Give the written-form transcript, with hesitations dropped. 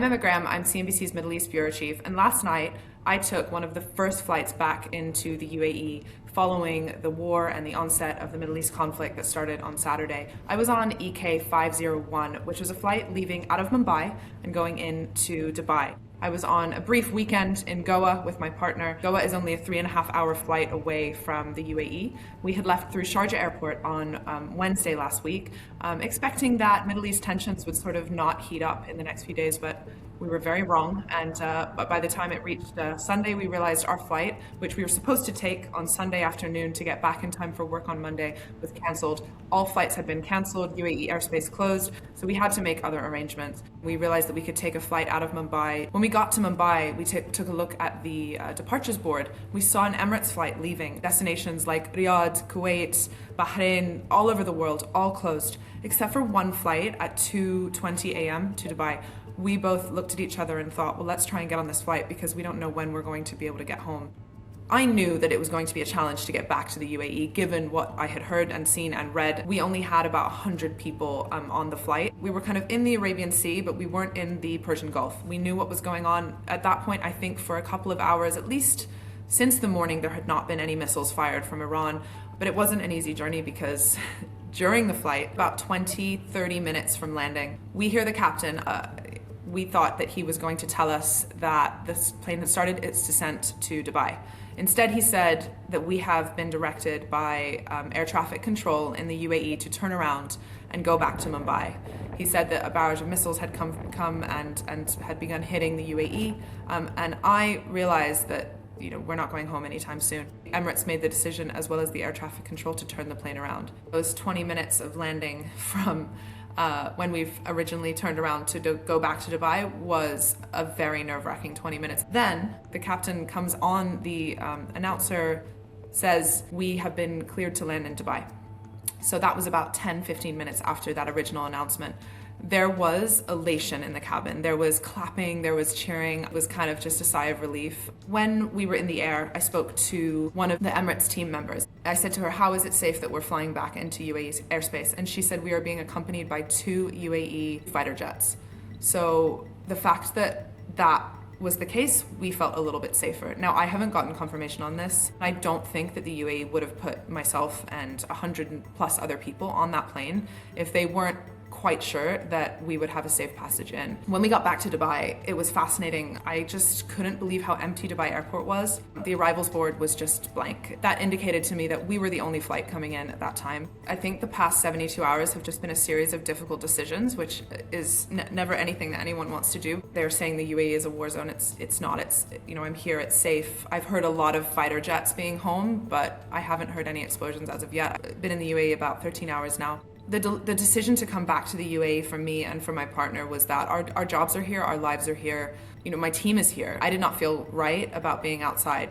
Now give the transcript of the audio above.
I'm Emma Graham, I'm CNBC's Middle East Bureau Chief, and last night I took one of the first flights back into the UAE following the war and the onset of the Middle East conflict that started on Saturday. I was on EK 501, which was a flight leaving out of Mumbai and going into Dubai. I was on a brief weekend in Goa with my partner. Goa is only a 3.5-hour flight away from the UAE. We had left through Sharjah Airport on Wednesday last week, expecting that Middle East tensions would sort of not heat up in the next few days, but we were very wrong. But by the time it reached Sunday, we realized our flight, which we were supposed to take on Sunday afternoon to get back in time for work on Monday, was canceled. All flights had been canceled, UAE airspace closed, so we had to make other arrangements. We realized that we could take a flight out of Mumbai. When we got to Mumbai, we took a look at the departures board. We saw an Emirates flight leaving. Destinations like Riyadh, Kuwait, Bahrain, all over the world, all closed, except for one flight at 2:20 a.m. to Dubai. We both looked at each other and thought, well, let's try and get on this flight because we don't know when we're going to be able to get home. I knew that it was going to be a challenge to get back to the UAE, given what I had heard and seen and read. We only had about 100 people on the flight. We were kind of in the Arabian Sea, but we weren't in the Persian Gulf. We knew what was going on. At that point, I think for a couple of hours, at least since the morning, there had not been any missiles fired from Iran. But it wasn't an easy journey because during the flight, about 20-30 minutes from landing, we hear the captain. We thought that he was going to tell us that this plane had started its descent to Dubai. Instead, he said that we have been directed by air traffic control in the UAE to turn around and go back to Mumbai. He said that a barrage of missiles had come and had begun hitting the UAE, and I realized that we're not going home anytime soon. Emirates made the decision, as well as the air traffic control, to turn the plane around. Those 20 minutes of landing from when we've originally turned around to go back to Dubai was a very nerve-wracking 20 minutes. Then the captain comes on, the announcer says, we have been cleared to land in Dubai. So that was about 10-15 minutes after that original announcement. There was elation in the cabin. There was clapping, there was cheering. It was kind of just a sigh of relief. When we were in the air, I spoke to one of the Emirates team members. I said to her, how is it safe that we're flying back into UAE's airspace? And she said, we are being accompanied by 2 UAE fighter jets. So the fact that that was the case, we felt a little bit safer. Now, I haven't gotten confirmation on this. I don't think that the UAE would have put myself and 100 plus other people on that plane if they weren't quite sure that we would have a safe passage in. When we got back to Dubai, it was fascinating. I just couldn't believe how empty Dubai airport was. The arrivals board was just blank. That indicated to me that we were the only flight coming in at that time. I think the past 72 hours have just been a series of difficult decisions, which is never anything that anyone wants to do. They're saying the UAE is a war zone. It's not. I'm here, it's safe. I've heard a lot of fighter jets being home, but I haven't heard any explosions as of yet. I've been in the UAE about 13 hours now. The decision to come back to the UAE for me and for my partner was that our jobs are here, our lives are here, my team is here. I did not feel right about being outside.